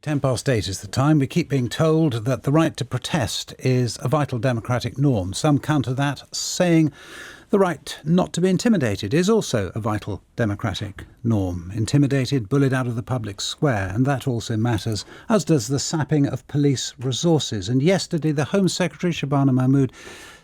8:10 is the time. We keep being told that the right to protest is a vital democratic norm. Some counter that, saying the right not to be intimidated is also a vital democratic norm. Intimidated, bullied out of the public square, and that also matters, as does the sapping of police resources. And yesterday, the Home Secretary, Shabana Mahmood,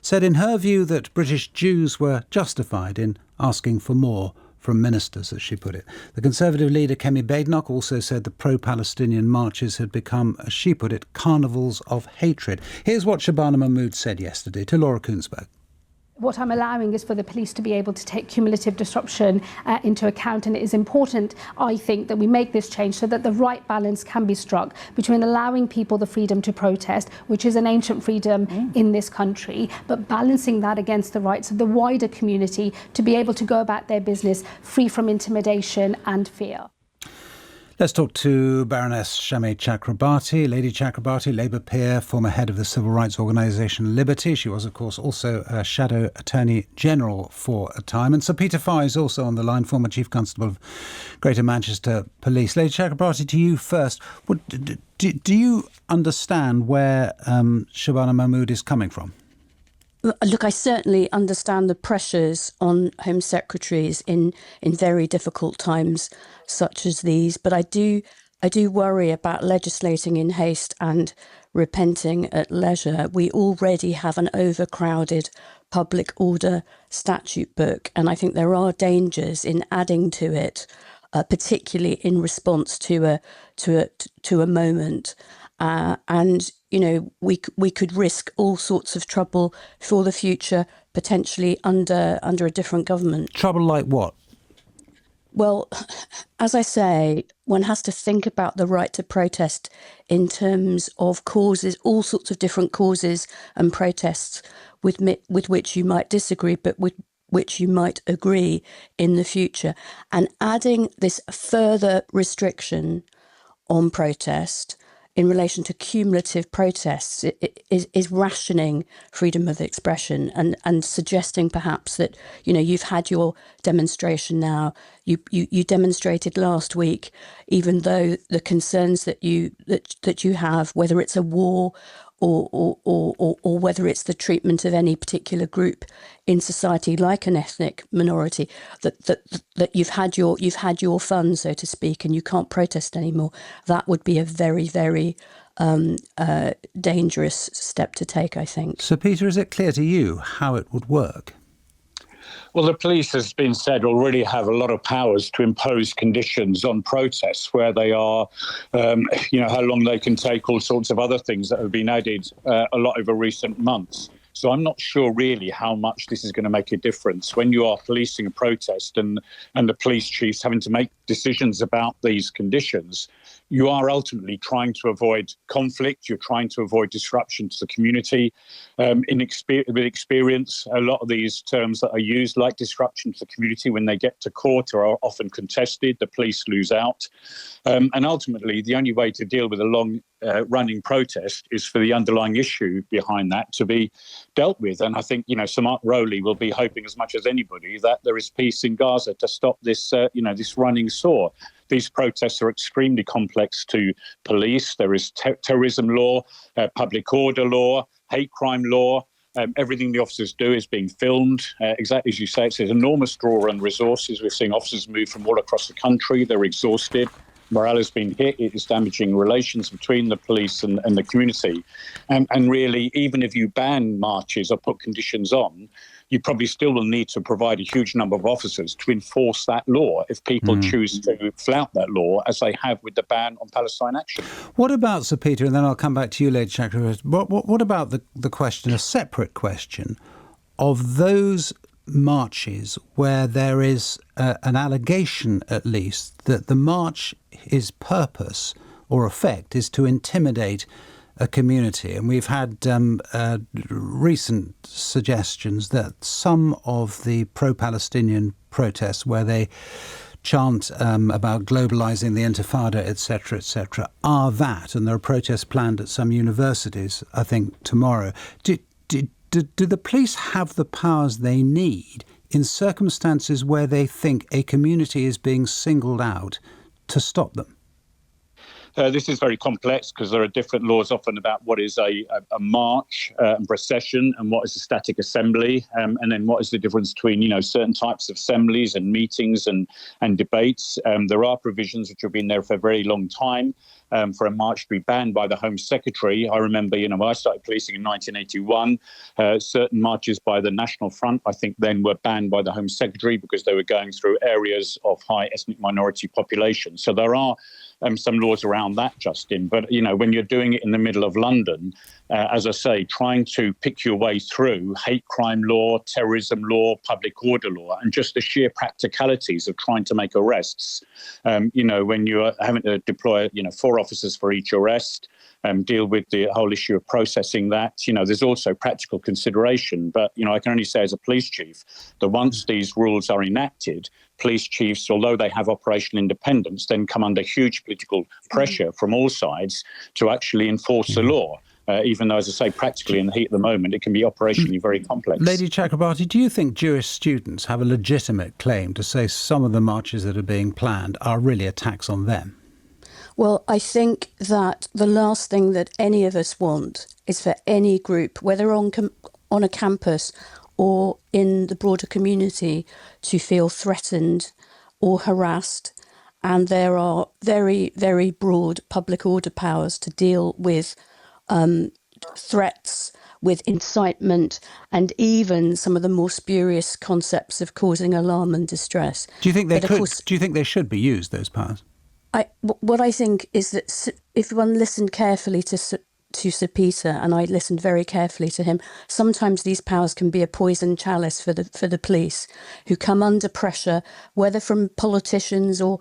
said in her view that British Jews were justified in asking for more from ministers, as she put it. The Conservative leader, Kemi Badenoch, also said the pro-Palestinian marches had become, as she put it, carnivals of hatred. Here's what Shabana Mahmood said yesterday to Laura Koonsberg. What I'm allowing is for the police to be able to take cumulative disruption into account, and it is important, I think, that we make this change so that the right balance can be struck between allowing people the freedom to protest, which is an ancient freedom in this country, but balancing that against the rights of the wider community to be able to go about their business free from intimidation and fear. Let's talk to Baroness Shami Chakrabarti, Lady Chakrabarti, Labour peer, former head of the civil rights organisation Liberty. She was, of course, also a Shadow Attorney General for a time. And Sir Peter Fahy is also on the line, former Chief Constable of Greater Manchester Police. Lady Chakrabarti, to you first. Do you understand where Shabana Mahmood is coming from? Look, I certainly understand the pressures on Home Secretaries in very difficult times such as these, but I do worry about legislating in haste and repenting at leisure. We already have an overcrowded public order statute book, and I think there are dangers in adding to it, particularly in response to a moment. And, you know, we could risk all sorts of trouble for the future, potentially under a different government. Trouble like what? Well, as I say, one has to think about the right to protest in terms of causes, all sorts of different causes and protests with which you might disagree, but with which you might agree in the future. And adding this further restriction on protest in relation to cumulative protests is rationing freedom of expression and suggesting perhaps that, you know, you've had your demonstration now. You demonstrated last week, even though the concerns that you have, whether it's a war or whether it's the treatment of any particular group in society, like an ethnic minority, that you've had your fun, so to speak, and you can't protest anymore. That would be a very, very dangerous step to take, I think. So, Peter, is it clear to you how it would work? Well, the police, as has been said, already have a lot of powers to impose conditions on protests where they are, how long they can take, all sorts of other things that have been added a lot over recent months. So I'm not sure really how much this is going to make a difference when you are policing a protest and the police chiefs having to make decisions about these conditions. You are ultimately trying to avoid conflict. You're trying to avoid disruption to the community. With experience, a lot of these terms that are used, like disruption to the community, when they get to court are often contested. The police lose out. And ultimately, the only way to deal with a long-running protest is for the underlying issue behind that to be dealt with. And I think, Sir Mark Rowley will be hoping as much as anybody that there is peace in Gaza to stop this, this running sore. These protests are extremely complex to police. There is terrorism law, public order law, hate crime law. Everything the officers do is being filmed. Exactly as you say, it's an enormous draw on resources. We're seeing officers move from all across the country. They're exhausted. Morale has been hit. It is damaging relations between the police and the community. And really, even if you ban marches or put conditions on, you probably still will need to provide a huge number of officers to enforce that law if people choose to flout that law, as they have with the ban on Palestine Action. What about, Sir Peter, and then I'll come back to you, Lady Chakrabarti, what about the question, a separate question, of those marches where there is an allegation, at least, that the march's purpose or effect is to intimidate a community? And we've had recent suggestions that some of the pro-Palestinian protests where they chant about globalising the Intifada, etc., are that. And there are protests planned at some universities, I think, tomorrow. Do the police have the powers they need in circumstances where they think a community is being singled out to stop them? This is very complex because there are different laws often about what is a march and procession and what is a static assembly, and then what is the difference between, certain types of assemblies and meetings and debates. There are provisions which have been there for a very long time for a march to be banned by the Home Secretary. I remember, when I started policing in 1981, certain marches by the National Front, I think then were banned by the Home Secretary because they were going through areas of high ethnic minority population. So there are some laws around that, Justin. But, when you're doing it in the middle of London, as I say, trying to pick your way through hate crime law, terrorism law, public order law, and just the sheer practicalities of trying to make arrests, when you're having to deploy, 4 officers for each arrest, deal with the whole issue of processing that. There's also practical consideration. But, I can only say as a police chief that once these rules are enacted, police chiefs, although they have operational independence, then come under huge political pressure from all sides to actually enforce the law. Even though, as I say, practically in the heat of the moment, it can be operationally very complex. Lady Chakrabarti, do you think Jewish students have a legitimate claim to say some of the marches that are being planned are really attacks on them? Well, I think that the last thing that any of us want is for any group, whether on a campus or in the broader community, to feel threatened or harassed. And there are very, very broad public order powers to deal with threats, with incitement, and even some of the more spurious concepts of causing alarm and distress. Do you think they Do you think they should be used, those powers? What I think is that if one listened carefully to Sir Peter, and I listened very carefully to him, sometimes these powers can be a poison chalice for the police, who come under pressure, whether from politicians or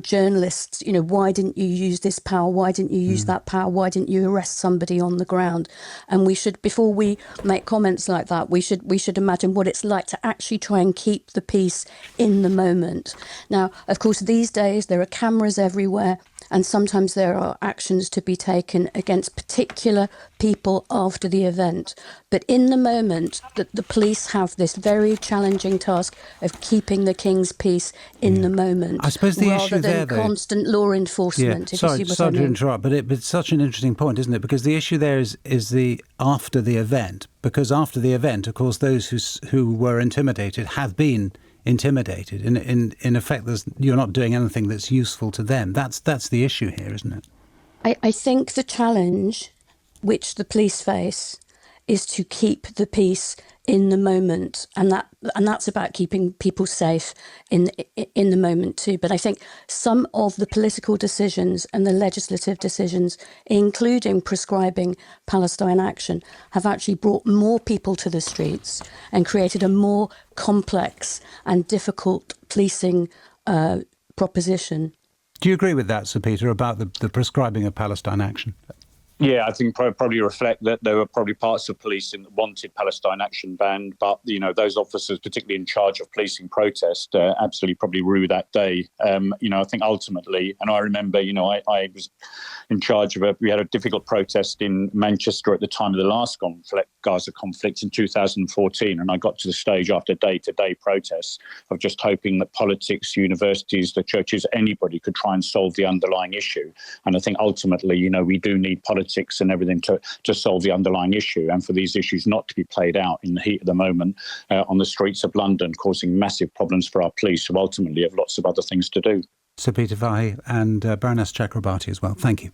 journalists. Why didn't you use this power? Why didn't you use that power? Why didn't you arrest somebody on the ground? And we should, before we make comments like that, we should imagine what it's like to actually try and keep the peace in the moment. Now, of course, these days there are cameras everywhere. And sometimes there are actions to be taken against particular people after the event. But in the moment, the police have this very challenging task of keeping the King's peace in the moment. I suppose the issue there, rather than constant law enforcement. Sorry to interrupt, but it's such an interesting point, isn't it? Because the issue there is the after the event. Because after the event, of course, those who were intimidated have been intimidated. In effect, you're not doing anything that's useful to them. That's the issue here, isn't it? I think the challenge which the police face is to keep the peace in the moment, and that's about keeping people safe in the moment too. But I think some of the political decisions and the legislative decisions, including prescribing Palestine Action, have actually brought more people to the streets and created a more complex and difficult policing proposition. Do you agree with that, Sir Peter, about the prescribing of Palestine Action? Yeah, I think probably reflect that there were probably parts of policing that wanted Palestine Action banned, but those officers, particularly in charge of policing protest, absolutely probably rue that day. I think ultimately, and I remember, I was in charge of we had a difficult protest in Manchester at the time of the last Gaza conflict in 2014, and I got to the stage after day-to-day protests of just hoping that politics, universities, the churches, anybody could try and solve the underlying issue. And I think ultimately, we do need politics and everything to solve the underlying issue, and for these issues not to be played out in the heat of the moment on the streets of London, causing massive problems for our police, who ultimately have lots of other things to do. Sir Peter Fahy and Baroness Chakrabarti as well. Thank you.